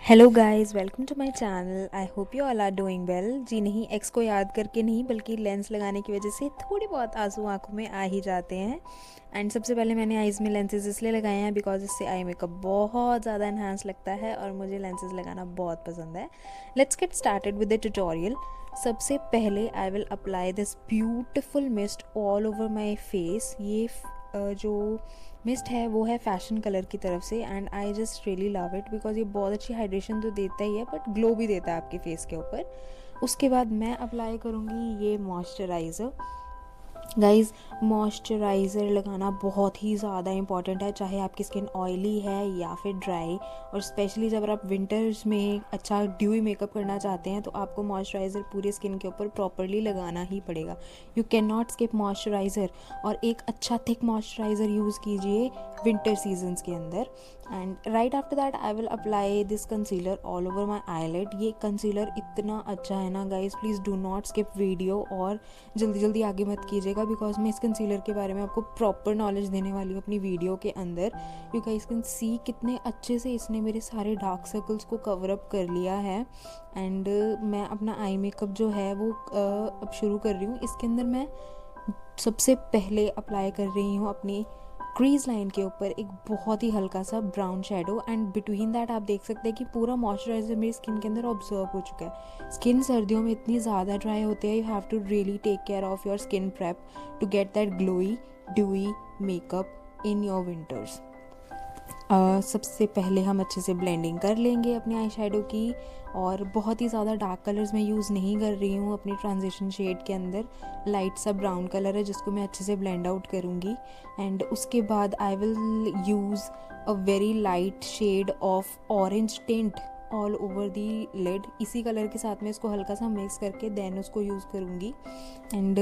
Hello guys, welcome to my channel. I hope you all are doing well. जी नहीं, X को याद करके नहीं, बल्कि लेंस लगाने की वजह से थोड़ी बहुत आंसू आंखों में आ ही जाते हैं। एंड सबसे पहले मैंने आईज़ में लेंसेज इसलिए लगाए हैं बिकॉज इससे आई मेकअप बहुत ज़्यादा इन्हांस लगता है और मुझे लेंसेज लगाना बहुत पसंद है। Let's get started with the tutorial. सबसे पहले आई will apply this beautiful mist all over my face. ये जो मिस्ट है वो है फैशन कलर की तरफ से and I just really love it because ये बहुत अच्छी हाइड्रेशन तो देता ही है बट ग्लो भी देता है आपके फेस के ऊपर। उसके बाद मैं अप्लाई करूँगी ये मॉइस्चराइज़र। गाइज़, मॉइस्चराइज़र लगाना बहुत ही ज़्यादा इंपॉर्टेंट है, चाहे आपकी स्किन ऑयली है या फिर ड्राई। और स्पेशली जब आप विंटर्स में अच्छा ड्यूई मेकअप करना चाहते हैं तो आपको मॉइस्चराइज़र पूरी स्किन के ऊपर प्रॉपरली लगाना ही पड़ेगा। You can not skip moisturiser. और एक अच्छा थिक मॉइस्चराइज़र यूज़ कीजिए विंटर सीजन्स के अंदर। And right after that I will apply this concealer all over my eyelid. ये कंसीलर इतना अच्छा है ना guys, please do not skip video और जल्दी जल्दी आगे मत कीजिएगा बिकॉज मैं इस कंसीलर के बारे में आपको प्रॉपर नॉलेज देने वाली हूँ अपनी वीडियो के अंदर। यू गाइस कैन सी कितने अच्छे से इसने मेरे सारे डार्क सर्कल्स को कवर अप कर लिया है। एंड मैं अपना आई मेकअप जो है वो अब शुरू कर रही हूँ। इसके अंदर मैं सबसे पहले अप्लाई कर रही हूँ अपनी क्रीज लाइन के ऊपर एक बहुत ही हल्का सा brown shadow. And between that आप देख सकते हैं कि पूरा मॉइस्चराइजर मेरी स्किन के अंदर ऑब्जर्व हो चुका है। स्किन सर्दियों में इतनी ज़्यादा ड्राई होती है, you have to really take care of your skin prep to get that glowy dewy makeup in your winters. सबसे पहले हम अच्छे से ब्लेंडिंग कर लेंगे अपने आई शेडो की। और बहुत ही ज़्यादा डार्क कलर्स मैं यूज़ नहीं कर रही हूँ अपनी ट्रांजिशन शेड के अंदर। लाइट सा ब्राउन कलर है जिसको मैं अच्छे से ब्लेंड आउट करूँगी। एंड उसके बाद I will use a very light shade of orange tint all over the lid. इसी कलर के साथ में इसको हल्का सा मिक्स करके देन उसको यूज़ करूँगी। एंड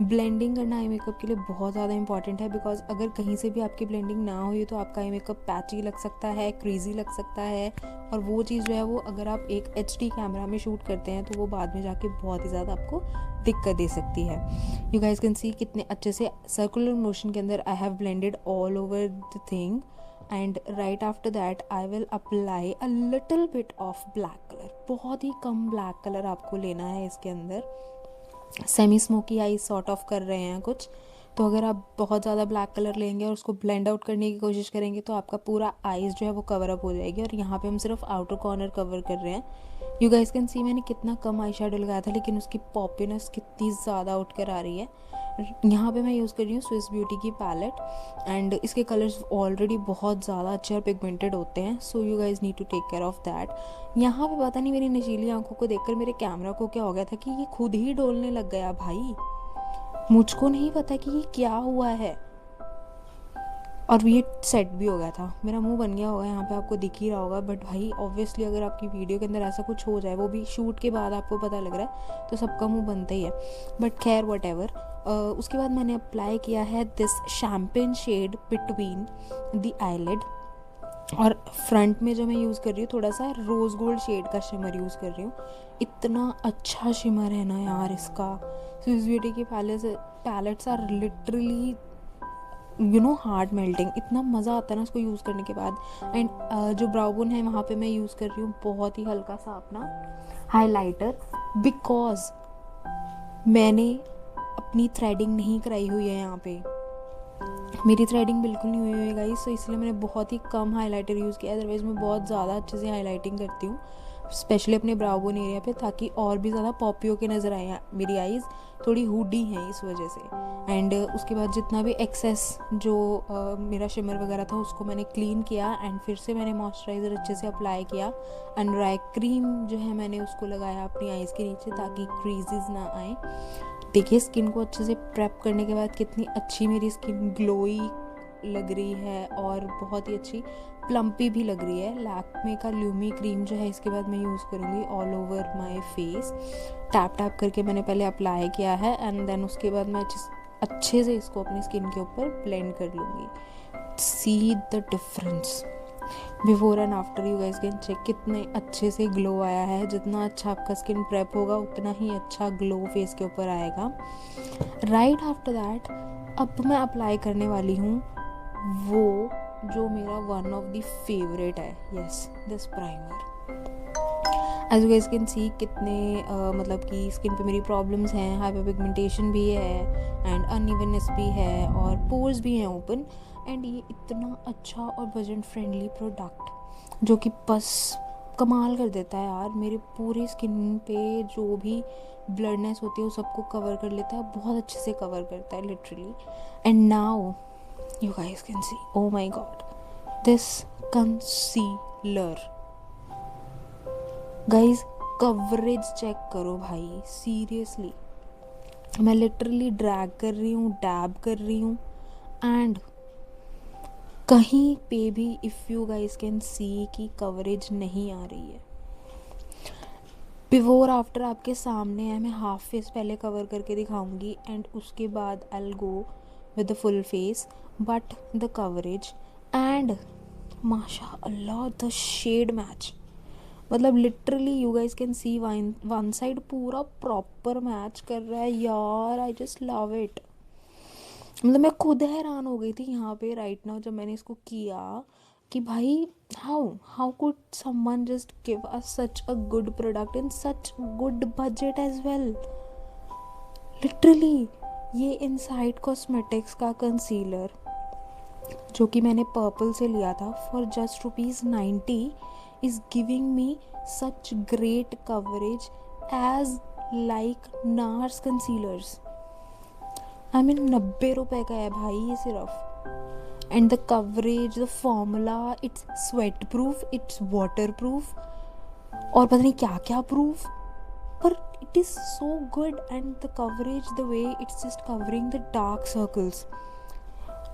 ब्लेंडिंग करना आई मेकअप के लिए बहुत ज़्यादा इंपॉर्टेंट है बिकॉज अगर कहीं से भी आपकी ब्लेंडिंग ना हुई तो आपका आई मेकअप पैची लग सकता है, क्रीजी लग सकता है। और वो चीज़ जो है वो अगर आप एक HD कैमरा में शूट करते हैं तो वो बाद में जाके बहुत ही ज़्यादा आपको दिक्कत दे सकती है। यू गाइस कैन सी कितने अच्छे से सर्कुलर मोशन के अंदर I have blended all over the thing. And right after that I will apply a little bit of black colour. बहुत ही कम ब्लैक कलर आपको लेना है इसके अंदर। Semi smoky I sort of कर रहे हैं कुछ। तो अगर आप बहुत ज़्यादा ब्लैक कलर लेंगे और उसको ब्लेंड आउट करने की कोशिश करेंगे तो आपका पूरा आईज जो है वो कवर अप हो जाएगी। और यहाँ पे हम सिर्फ आउटर कॉर्नर कवर कर रहे हैं। यू गाइस कैन सी मैंने कितना कम आई शेडो लगाया था लेकिन उसकी पॉपीनेस कितनी ज़्यादा उठ कर आ रही है। यहाँ पे मैं यूज़ कर रही हूँ स्विस ब्यूटी की पैलेट। एंड इसके कलर्स ऑलरेडी बहुत ज़्यादा अच्छे और पिगमेंटेड होते हैं, so you guys need to take care of that. यहाँ पे पता नहीं मेरी नशीली आंखों को देखकर मेरे कैमरा को क्या हो गया था कि ये खुद ही डोलने लग गया भाई। मुझको नहीं पता कि ये क्या हुआ है। और ये सेट भी हो गया था, मेरा मुंह बन गया होगा, यहाँ पे आपको दिख ही रहा होगा। बट भाई ऑब्वियसली अगर आपकी वीडियो के अंदर ऐसा कुछ हो जाए, वो भी शूट के बाद आपको पता लग रहा है, तो सबका मुंह बनता ही है। बट खैर वट एवर। उसके बाद मैंने अप्लाई किया है this champagne shade between the eyelid. और फ्रंट में जो मैं यूज़ कर रही हूँ थोड़ा सा रोज़ गोल्ड शेड का शिमर यूज़ कर रही हूँ। इतना अच्छा शिमर है ना यार इसका। स्विस ब्यूटी की palettes are literally hard melting. इतना मज़ा आता है ना उसको यूज़ करने के बाद। एंड जो ब्राउ बोन है वहाँ पे मैं यूज़ कर रही हूँ बहुत ही हल्का सा अपना हाइलाइटर बिकॉज मैंने अपनी थ्रेडिंग नहीं कराई हुई है। यहाँ पे मेरी थ्रेडिंग बिल्कुल नहीं हुई है गाइस, तो इसलिए मैंने बहुत ही कम हाइलाइटर यूज़ किया। अदरवाइज़ मैं बहुत ज़्यादा अच्छे से हाइलाइटिंग करती हूँ स्पेशली अपने ब्राउ बोन एरिया पे, ताकि और भी ज़्यादा पॉपी होके नज़र आए। मेरी आईज़ थोड़ी हुडी हैं इस वजह से। एंड उसके बाद जितना भी एक्सेस जो मेरा शिमर वगैरह था उसको मैंने क्लीन किया। एंड फिर से मैंने मॉइस्चराइज़र अच्छे से अप्लाई किया। अंडर आई क्रीम जो है मैंने उसको लगाया अपनी आईज़ के नीचे ताकि क्रीजेस ना आए। देखिए स्किन को अच्छे से प्रेप करने के बाद कितनी अच्छी मेरी स्किन ग्लोई लग रही है और बहुत ही अच्छी प्लम्पी भी लग रही है। लैक्मे का ल्यूमी क्रीम जो है इसके बाद मैं यूज़ करूँगी all over my face. Tap tap करके मैंने पहले अप्लाई किया है एंड देन उसके बाद मैं अच्छे से इसको अपनी स्किन के ऊपर ब्लेंड कर लूँगी। See the difference before and after. You guys can check कितने अच्छे से ग्लो आया है। जितना अच्छा आपका स्किन प्रेप होगा उतना ही अच्छा ग्लो फेस के ऊपर आएगा। राइट आफ्टर दैट अब मैं अप्लाई करने वाली हूँ वो जो मेरा वन ऑफ द फेवरेट है, yes, this primer. As you guys can see कितने मतलब कि स्किन पे मेरी प्रॉब्लम्स हैं, हाइपर पिगमेंटेशन भी है एंड अनइवननेस भी है और पोर्स भी हैं ओपन। एंड ये इतना अच्छा और बजट फ्रेंडली प्रोडक्ट जो कि बस कमाल कर देता है यार, मेरे पूरी स्किन पे जो भी ब्लडनेस होती है वो सबको कवर कर लेता है, बहुत अच्छे से कवर करता है literally. And now you guys can see, oh my God, this concealer guys, coverage check करो भाई, सीरियसली मैं लिटरली ड्रैग कर रही हूँ, डैब कर रही हूँ एंड कहीं पे भी if you guys can see कि कवरेज नहीं आ रही है। बिफोर आफ्टर आपके सामने है, मैं हाफ फेस पहले कवर करके दिखाऊंगी एंड उसके बाद I will go with the full face, but the coverage and माशा अल्लाह द शेड मैच, मतलब literally you guys can see one side पूरा प्रॉपर मैच कर रहा है यार, आई जस्ट लव इट। मतलब मैं खुद हैरान हो गई थी यहाँ पे राइट नाउ जब मैंने इसको किया कि भाई how how could someone just give us such a good product in such good budget as well. Literally ये इनसाइड कॉस्मेटिक्स का कंसीलर जो कि मैंने पर्पल से लिया था for just ₹90 is giving me such great coverage as like NARS concealers. I mean 90 रुपए का है भाई ये सिर्फ, and the coverage, the formula, it's sweat proof, it's water proof और पता नहीं क्या क्या प्रूफ, पर it is so good and the coverage, the way it's just covering the dark circles.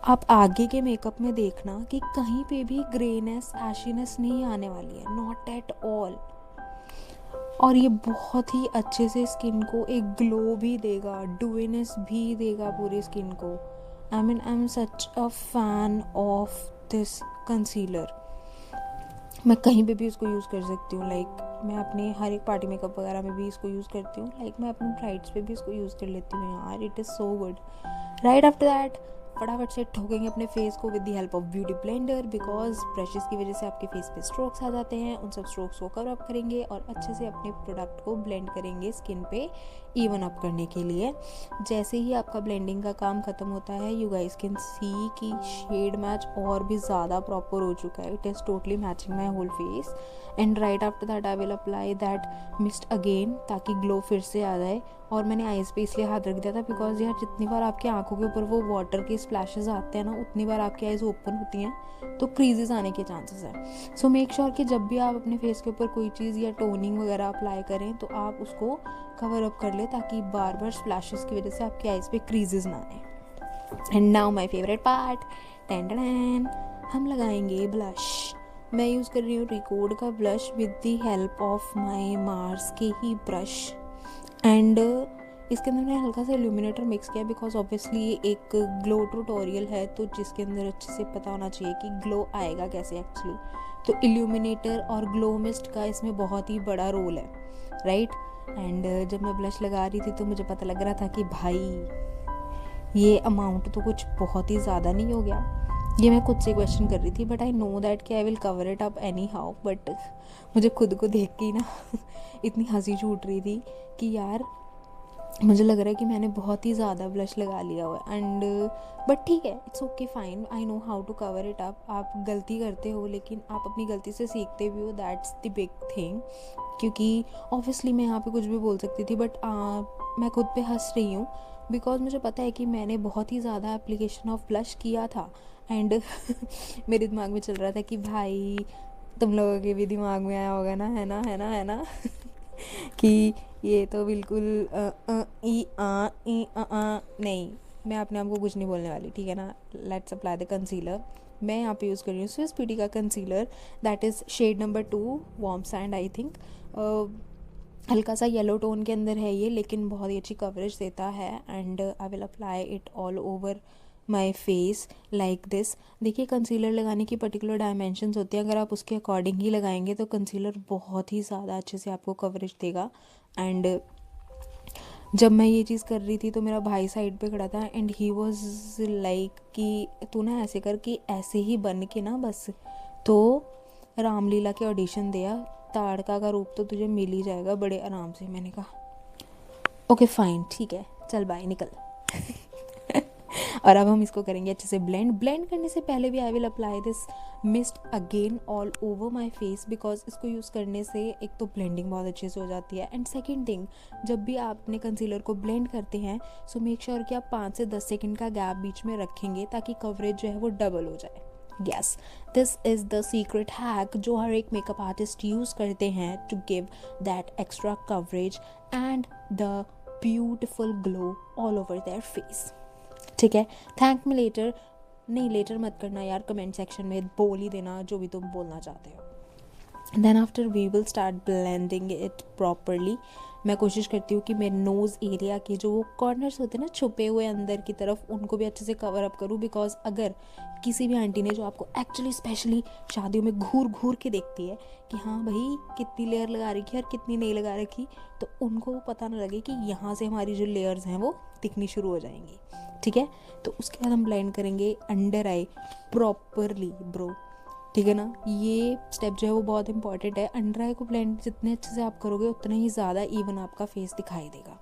आप आगे के मेकअप में देखना कि कहीं पे भी ग्रेनेस, एशीनेस नहीं आने वाली है, नॉट एट ऑल। और ये बहुत ही अच्छे से स्किन को एक ग्लो भी देगा, ड्यूनेस भी देगा पूरी स्किन को। I am such a fan of this concealer. मैं कहीं पे भी इसको यूज़ कर सकती हूँ, लाइक मैं अपने हर एक पार्टी मेकअप वगैरह में भी इसको यूज़ करती हूँ, लाइक मैं अपने ब्राइड्स पे भी इसको यूज़ कर लेती हूँ यार, it is so good. Right after that फटाफट से ठोकेंगे अपने फेस को with the help of beauty blender, because brushes की वजह से आपके फेस पे स्ट्रोक्स आ जाते हैं, उन सब स्ट्रोक्स को कवर अप करेंगे और अच्छे से अपने प्रोडक्ट को ब्लेंड करेंगे स्किन पे इवन अप करने के लिए। जैसे ही आपका ब्लेंडिंग का काम ख़त्म होता है, यू गाइस कैन सी कि शेड मैच और भी ज़्यादा प्रॉपर हो चुका है, it is totally matching my whole face. And right after that I will apply that mist again ताकि ग्लो फिर से आ जाए। और मैंने आईज़ पे इसलिए हाथ रख दिया था बिकॉज यार जितनी बार आपकी आंखों के ऊपर वो वाटर के स्प्लैशेस आते हैं ना, उतनी बार आपकी आईज़ ओपन होती हैं तो क्रीजेस आने के चांसेस हैं। सो मेक श्योर कि जब भी आप अपने फेस के ऊपर कोई चीज़ या टोनिंग वगैरह अप्लाई करें तो आप उसको कवर अप कर ले ताकि बार बार स्प्लैशेस की वजह से आपकी आईज़ पे क्रीजेस ना आए। And now my favourite part, ten, हम लगाएंगे ब्लश। मैं यूज़ कर रही हूँ रिकॉर्ड का blush with the help of my Mars के ही ब्रश। एंड इसके अंदर मैंने हल्का सा इल्यूमिनेटर मिक्स किया बिकॉज ऑब्वियसली ये एक ग्लो ट्यूटोरियल है, तो जिसके अंदर अच्छे से पता होना चाहिए कि ग्लो आएगा कैसे एक्चुअली। तो इल्यूमिनेटर और ग्लो मिस्ट का इसमें बहुत ही बड़ा रोल है, राइट। एंड जब मैं ब्लश लगा रही थी तो मुझे पता लग रहा था कि भाई ये अमाउंट तो कुछ बहुत ही ज़्यादा नहीं हो गया। ये मैं खुद से क्वेश्चन कर रही थी, बट आई नो दैट कि I will cover it up any how. But मुझे खुद को देख के ही ना इतनी हंसी छूट रही थी कि यार मुझे लग रहा है कि मैंने बहुत ही ज़्यादा ब्लश लगा लिया हुआ है। एंड बट ठीक है, it's okay fine, I know how to cover it up. आप गलती करते हो लेकिन आप अपनी गलती से सीखते भी हो, दैट्स द बिग थिंग। क्योंकि ऑब्वियसली मैं यहाँ पे कुछ भी बोल सकती थी, बट मैं खुद पे हंस रही हूँ बिकॉज मुझे पता है कि मैंने बहुत ही ज़्यादा एप्लीकेशन ऑफ ब्लश किया था। एंड मेरे दिमाग में चल रहा था कि भाई तुम लोगों के भी दिमाग में आया होगा ना, है ना, है ना, है ना कि ये तो बिल्कुल नहीं, मैं अपने आप को कुछ नहीं बोलने वाली, ठीक है ना। Let's apply the concealer. मैं यहाँ पे यूज़ कर रही हूँ स्विस ब्यूटी का concealer, that is shade number 2 warm sand I think. हल्का सा येलो टोन के अंदर है ये, लेकिन बहुत ही अच्छी कवरेज देता है। And I will apply it all over my face like this. देखिए कंसीलर लगाने की पर्टिकुलर डायमेंशंस होती हैं, अगर आप उसके अकॉर्डिंग ही लगाएंगे तो कंसीलर बहुत ही ज़्यादा अच्छे से आपको कवरेज देगा। एंड जब मैं ये चीज़ कर रही थी तो मेरा भाई साइड पे खड़ा था एंड ही वॉज लाइक कि तू ना ऐसे कर कि ऐसे ही बन के ना बस तो रामलीला के ऑडिशन दिया ताड़का का रूप तो तुझे मिल ही जाएगा बड़े आराम से। मैंने कहा ओके फाइन, ठीक है, चल बाय, निकल। और अब हम इसको करेंगे अच्छे से ब्लेंड करने से पहले भी आई will apply this mist again all over my face, because इसको यूज़ करने से एक तो ब्लेंडिंग बहुत अच्छे से हो जाती है, एंड सेकेंड थिंग, जब भी आप अपने कंसीलर को ब्लेंड करते हैं सो मेक श्योर कि आप 5 से 10 सेकेंड का गैप बीच में रखेंगे ताकि कवरेज जो है वो डबल हो जाए। Yes, this is the secret hack जो हर एक मेकअप आर्टिस्ट यूज़ करते हैं to give that extra coverage and the beautiful glow all over their face. ठीक है, थैंक मी लेटर, नहीं लेटर मत करना यार, कमेंट सेक्शन में बोल ही देना जो भी तुम बोलना चाहते हो। Then after we will start blending it properly. मैं कोशिश करती हूँ कि मेरे नोज़ एरिया के जो वो कॉर्नर्स होते हैं ना छुपे हुए अंदर की तरफ, उनको भी अच्छे से कवर अप करूँ, बिकॉज अगर किसी भी आंटी ने जो आपको एक्चुअली स्पेशली शादियों में घूर घूर के देखती है कि हाँ भाई कितनी लेयर लगा रखी है और कितनी नहीं लगा रखी, तो उनको पता ना लगे कि यहाँ से हमारी जो लेयर्स हैं वो दिखनी शुरू हो जाएंगी। ठीक है, तो उसके बाद हम ब्लेंड करेंगे अंडर आई प्रॉपरली ब्रो। ठीक है ना, ये स्टेप जो है वो बहुत इंपॉर्टेंट है। अंडर आई को ब्लेंड जितने अच्छे से आप करोगे उतना ही ज़्यादा इवन आपका फेस दिखाई देगा।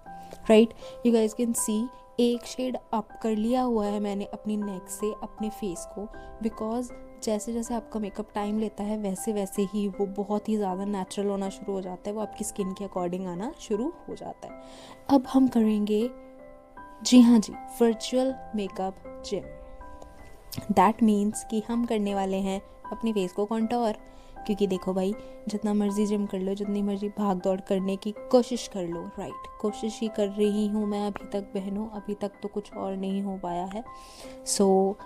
राइट, यू गाइस कैन सी एक शेड अप कर लिया हुआ है मैंने अपनी नेक से अपने फेस को, बिकॉज जैसे जैसे आपका मेकअप टाइम लेता है वैसे वैसे ही वो बहुत ही ज़्यादा नेचुरल होना शुरू हो जाता है, वो आपकी स्किन के अकॉर्डिंग आना शुरू हो जाता है। अब हम करेंगे, जी हाँ जी, virtual makeup gym. That means कि हम करने वाले हैं अपने फेस को कॉन्टोर, क्योंकि देखो भाई जितना मर्जी जिम कर लो, जितनी मर्जी भाग दौड़ करने की कोशिश कर लो, राइट, कोशिश ही कर रही हूँ मैं अभी तक बहनों, अभी तक तो कुछ और नहीं हो पाया है। सो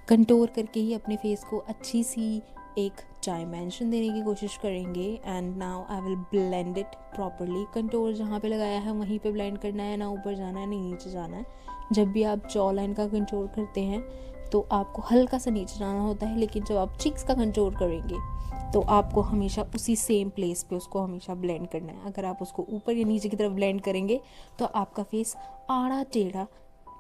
कंटोर करके ही अपने फेस को अच्छी सी एक डायमेंशन देने की कोशिश करेंगे। And now I will blend it properly. Contour जहाँ पे लगाया है वहीं पे ब्लेंड करना है, ना ऊपर जाना है ना नीचे जाना है। जब भी आप जॉ लाइन का कंटोर करते हैं तो आपको हल्का सा नीचे जाना होता है, लेकिन जब आप चिक्स का कंटोर करेंगे तो आपको हमेशा उसी सेम प्लेस पे उसको हमेशा ब्लेंड करना है। अगर आप उसको ऊपर या नीचे की तरफ ब्लेंड करेंगे तो आपका फेस आड़ा टेढ़ा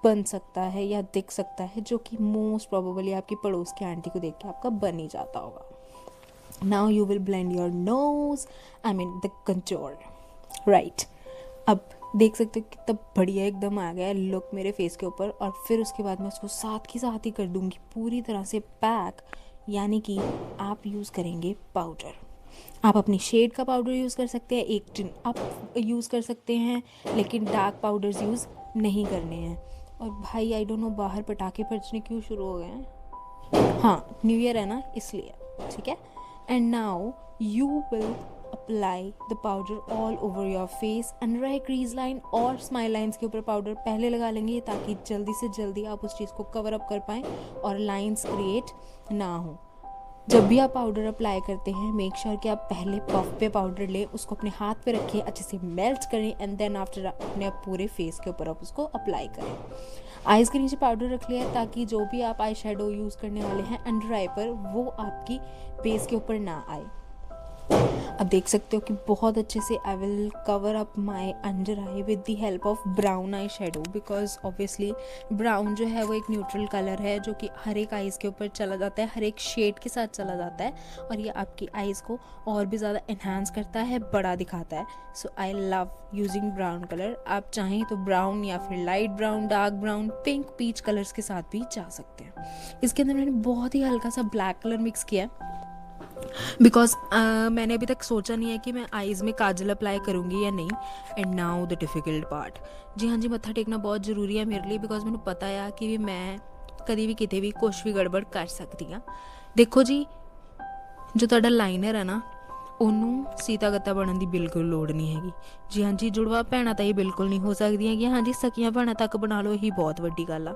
बन सकता है या दिख सकता है, जो कि मोस्ट प्रोबेबली आपकी पड़ोस की आंटी को देख के आपका बन ही जाता होगा। Now you will blend your nose, I mean the contour, right. अब देख सकते हो कितना बढ़िया एकदम आ गया है लुक मेरे फेस के ऊपर। और फिर उसके बाद मैं उसको साथ ही कर दूंगी पूरी तरह से पैक, यानी कि आप यूज़ करेंगे पाउडर। आप अपनी शेड का पाउडर यूज़ कर सकते हैं, एक टिन आप यूज़ कर सकते हैं, लेकिन डार्क पाउडर्स यूज़ नहीं करने हैं। और भाई आई डोंट नो बाहर पटाखे बजने क्यों शुरू हो गए हैं, हाँ न्यू ईयर है ना इसलिए, ठीक है। And now you will apply the powder all over your face. Under I crease line और स्माइल लाइंस के ऊपर पाउडर पहले लगा लेंगे ताकि जल्दी से जल्दी आप उस चीज़ को कवर अप कर पाएँ और लाइंस क्रिएट ना हो। जब भी आप पाउडर अप्लाई करते हैं मेक श्योर कि आप पहले पफ पे पाउडर लें, उसको अपने हाथ पे रखें, अच्छे से मेल्ट करें, एंड देन आफ्टर अपने पूरे फेस के ऊपर आप उसको अप्लाई करें। आइज़ के नीचे पाउडर रख लिया है ताकि जो भी आप आई शेडो यूज़ करने वाले हैं अंडर आई पर वो आपकी बेस के ऊपर ना आए। अब देख सकते हो कि बहुत अच्छे से I will cover up my under I with the help of brown eye shadow, because obviously brown जो है वो एक न्यूट्रल कलर है जो कि हर एक आइज़ के ऊपर चला जाता है, हर एक शेड के साथ चला जाता है, और ये आपकी आइज़ को और भी ज़्यादा इन्हांस करता है, बड़ा दिखाता है। So I love using brown colour. आप चाहें तो ब्राउन या फिर light brown, dark brown, pink, peach colours के साथ भी जा सकते हैं। इसके अंदर मैंने बहुत ही हल्का सा ब्लैक कलर मिक्स किया है, बिकॉज मैंने अभी तक सोचा नहीं है कि मैं आईज़ में काजल अप्लाई करूँगी या नहीं। And now the difficult part, जी हाँ जी, मत्था टेकना बहुत ज़रूरी है मेरे लिए, बिकॉज मैंने पता है कि मैं कभी भी किते भी कुछ भी गड़बड़ कर सकती हाँ। देखो जी, जो ਤੁਹਾਡਾ ਲਾਈਨਰ ਹੈ ਨਾ ਉਹਨੂੰ ਸੀਤਾ ਗੱਤਾ ਬਣਨ ਦੀ ਬਿਲਕੁਲ ਲੋੜ ਨਹੀਂ ਹੈਗੀ। ਜੀ हाँ जी, जुड़वा ਭੈਣਾਂ ਤਾਂ ਇਹ ਬਿਲकुल नहीं हो सकती हैं, हाँ जी सकियां ਭੈਣਾਂ तक बना लो, यही बहुत बड़ी गल आ।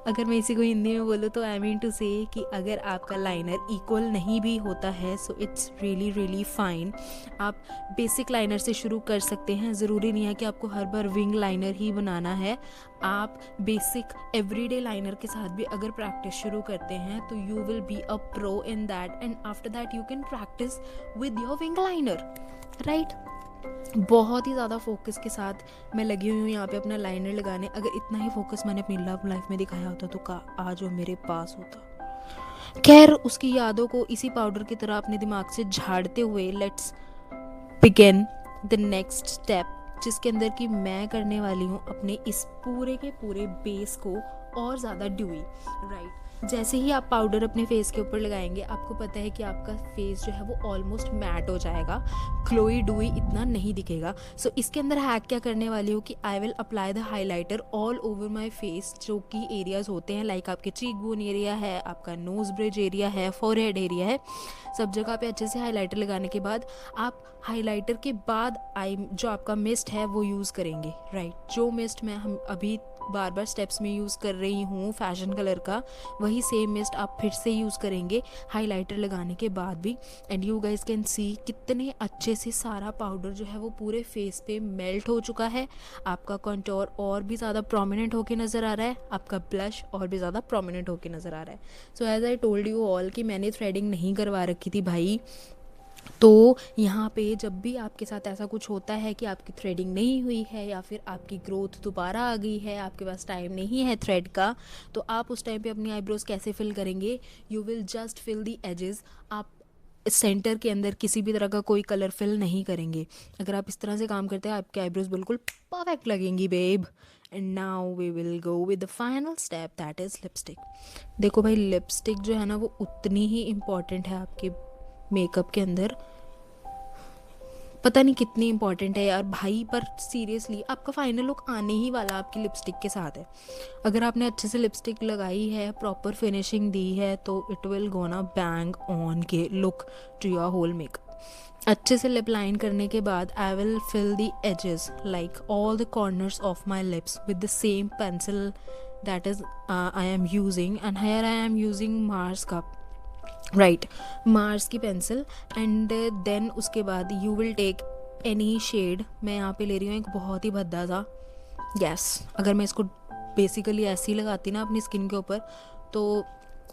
अगर मैं इसी को हिंदी में बोलूँ तो आई मीन टू से कि अगर आपका लाइनर इक्वल नहीं भी होता है so it's really really fine. आप बेसिक लाइनर से शुरू कर सकते हैं, ज़रूरी नहीं है कि आपको हर बार विंग लाइनर ही बनाना है। आप बेसिक एवरीडे लाइनर के साथ भी अगर प्रैक्टिस शुरू करते हैं तो you will be a pro in that, and after that you can practice with your wing liner, right. बहुत ही ज़्यादा फोकस के साथ मैं लगी हुई हूँ यहाँ पे अपना लाइनर लगाने। अगर इतना ही फोकस मैंने अपनी लव लाइफ में दिखाया होता तो आज वो मेरे पास होता। खैर उसकी यादों को इसी पाउडर की तरह अपने दिमाग से झाड़ते हुए let's begin the next step, जिसके अंदर कि मैं करने वाली हूँ अपने इस पूरे के पूरे बेस को और ज़्यादा ड्यूई, राइट। जैसे ही आप पाउडर अपने फेस के ऊपर लगाएंगे, आपको पता है कि आपका फेस जो है वो ऑलमोस्ट मैट हो जाएगा, ग्लोई डूई इतना नहीं दिखेगा। सो इसके अंदर हैक क्या करने वाली हूँ कि आई will apply the highlighter all over my face, जो कि एरियाज होते हैं लाइक आपके चीक बोन एरिया है, आपका नोज ब्रिज एरिया है, फोरहेड एरिया है, सब जगह पे अच्छे से हाइलाइटर लगाने के बाद आप हाइलाइटर के बाद आई जो आपका मिस्ट है वो यूज़ करेंगे, राइट। जो मिस्ट मैं हम अभी बार बार स्टेप्स में यूज़ कर रही हूँ फैशन कलर का, वही सेम मिस्ट आप फिर से यूज़ करेंगे हाइलाइटर लगाने के बाद भी। And you guys can see कितने अच्छे से सारा पाउडर जो है वो पूरे फेस पे मेल्ट हो चुका है। आपका कंटोर और भी ज़्यादा प्रोमिनेंट होके नज़र आ रहा है, आपका ब्लश और भी ज़्यादा प्रोमिनेंट होके नज़र आ रहा है। So as I told you all कि मैंने थ्रेडिंग नहीं करवा रखी थी भाई, तो यहाँ पे जब भी आपके साथ ऐसा कुछ होता है कि आपकी थ्रेडिंग नहीं हुई है या फिर आपकी ग्रोथ दोबारा आ गई है, आपके पास टाइम नहीं है थ्रेड का, तो आप उस टाइम पे अपनी आईब्रोज़ कैसे फिल करेंगे? You will just fill the edges. आप सेंटर के अंदर किसी भी तरह का कोई कलर फिल नहीं करेंगे। अगर आप इस तरह से काम करते हैं, आपके आईब्रोज़ बिल्कुल परफेक्ट लगेंगी babe. And now we will go with the final step, that is lipstick. देखो भाई, लिपस्टिक जो है ना वो उतनी ही इम्पॉर्टेंट है आपके मेकअप के अंदर, पता नहीं कितनी इंपॉर्टेंट है यार भाई, पर सीरियसली आपका फाइनल लुक आने ही वाला आपकी लिपस्टिक के साथ है। अगर आपने अच्छे से लिपस्टिक लगाई है, प्रॉपर फिनिशिंग दी है, तो it will gonna bang on के look to your whole makeup. अच्छे से लिप लाइन करने के बाद I will fill the edges like all the corners of my lips with the same pencil that is I am using, and here I am using Mars का, right, Mars की pencil. And then उसके बाद you will take any shade. मैं यहाँ पे ले रही हूँ एक बहुत ही भद्दा सा, यस, अगर मैं इसको बेसिकली ऐसे ही लगाती ना अपनी स्किन के ऊपर तो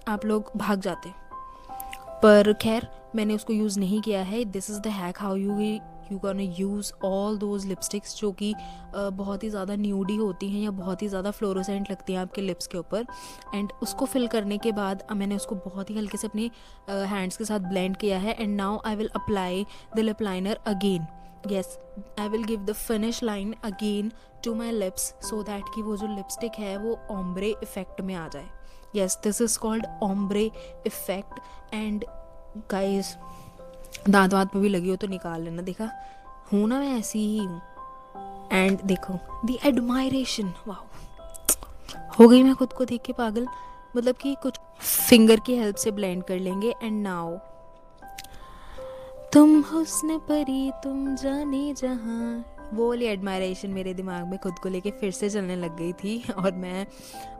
आप लोग भाग जाते, पर खैर मैंने उसको यूज़ नहीं किया है। This is the hack how you can use all those lipsticks जो कि बहुत ही ज़्यादा न्यूडी होती हैं या बहुत ही ज़्यादा फ्लोरोसेंट लगती हैं आपके लिप्स के ऊपर। एंड उसको फिल करने के बाद मैंने उसको बहुत ही हल्के से अपने हैंड्स के साथ ब्लेंड किया है। And now I will apply the lip liner again, yes, I will give the finish line again to my lips so that कि वो जो लिपस्टिक है वो ओम्ब्रे इफेक्ट में आ जाए। Yes, this is called ombre effect. And guys, दांत वाँत पे भी लगी हो तो निकाल लेना, देखा हूँ ना मैं ऐसी ही हूँ। एंड देखो दी एडमायरेशन, वाह, हो गई मैं खुद को देख के पागल, मतलब कि कुछ फिंगर की हेल्प से ब्लेंड कर लेंगे। एंड नाउ तुम हुस्न परी तुम जाने जहाँ, वो वाली एडमायरेशन मेरे दिमाग में खुद को लेके फिर से चलने लग गई थी और मैं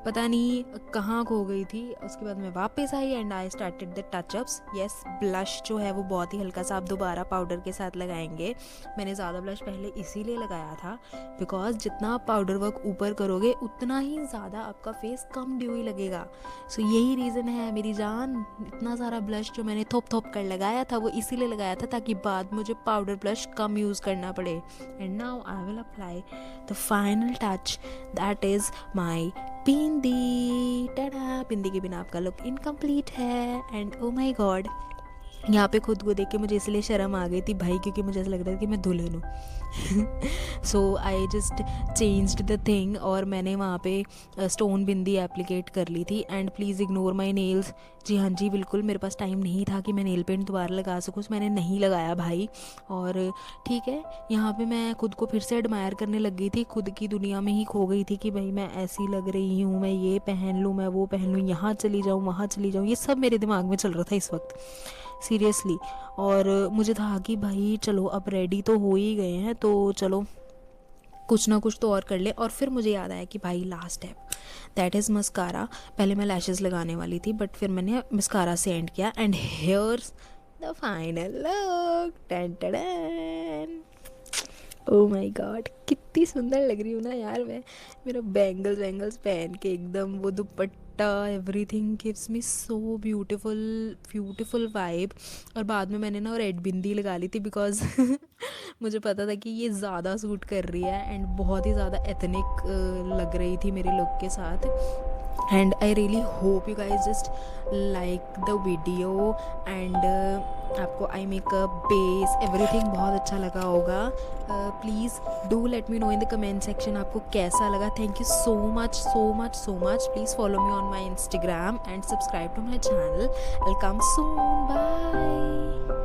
पता नहीं कहाँ खो गई थी। उसके बाद मैं वापस आई and I started the touch ups. Yes, blush जो है वो बहुत ही हल्का सा आप दोबारा पाउडर के साथ लगाएंगे। मैंने ज़्यादा ब्लश पहले इसीलिए लगाया था बिकॉज जितना आप पाउडर वर्क ऊपर करोगे उतना ही ज़्यादा आपका फेस कम ड्यूई लगेगा। सो यही रीज़न है मेरी जान, इतना सारा ब्लश जो मैंने थोप थोप कर लगाया था वो इसीलिए लगाया था ताकि बाद मुझे पाउडर ब्लश कम यूज़ करना पड़े। And now I will apply the final touch, that is my bindi. Tada, bindi के बिना आपका लुक इनकम्प्लीट है। एंड ओ माई गॉड, यहाँ पे खुद को देख के मुझे इसलिए शर्म आ गई थी भाई, क्योंकि मुझे ऐसा लग रहा था कि मैं दुल्हन हूँ। So I just changed the thing और मैंने वहाँ पे स्टोन बिंदी एप्लीकेट कर ली थी। And please ignore my nails. जी हाँ जी, बिल्कुल मेरे पास टाइम नहीं था कि मैं नेल पेंट दोबारा लगा सकूँ, मैंने नहीं लगाया भाई। और ठीक है, यहाँ पे मैं खुद को फिर से एडमायर करने लग गई थी, खुद की दुनिया में ही खो गई थी कि भाई मैं ऐसी लग रही हूँ, मैं ये पहन लूँ, मैं वो पहन लूँ, यहाँ चली जाऊँ, वहाँ चली जाऊँ, ये सब मेरे दिमाग में चल रहा था इस वक्त सीरियसली। और मुझे था कि भाई चलो अब रेडी तो हो ही गए हैं तो चलो कुछ ना कुछ तो और कर ले। और फिर मुझे याद आया कि भाई last step, that is mascara. पहले मैं लैशेस लगाने वाली थी बट फिर मैंने मस्कारा से एंड किया। And here's the final look, टन टन। ओह माय गॉड, कितनी सुंदर लग रही हूँ ना यार मैं, मेरा बैंगल्स पहन के एकदम, वो दुपट्टा, everything gives me so beautiful vibe. और बाद में मैंने ना रेड बिंदी लगा ली थी बिकॉज मुझे पता था कि ये ज़्यादा सूट कर रही है एंड बहुत ही ज़्यादा एथनिक लग रही थी मेरे लुक के साथ। And I really hope you guys just like the video and आपको आई मेकअप, बेस, एवरीथिंग बहुत अच्छा लगा होगा। Please do let me know in the comment section आपको कैसा लगा। Thank you so much so much so much. Please follow me on my Instagram and subscribe to my channel. I'll come soon. Bye.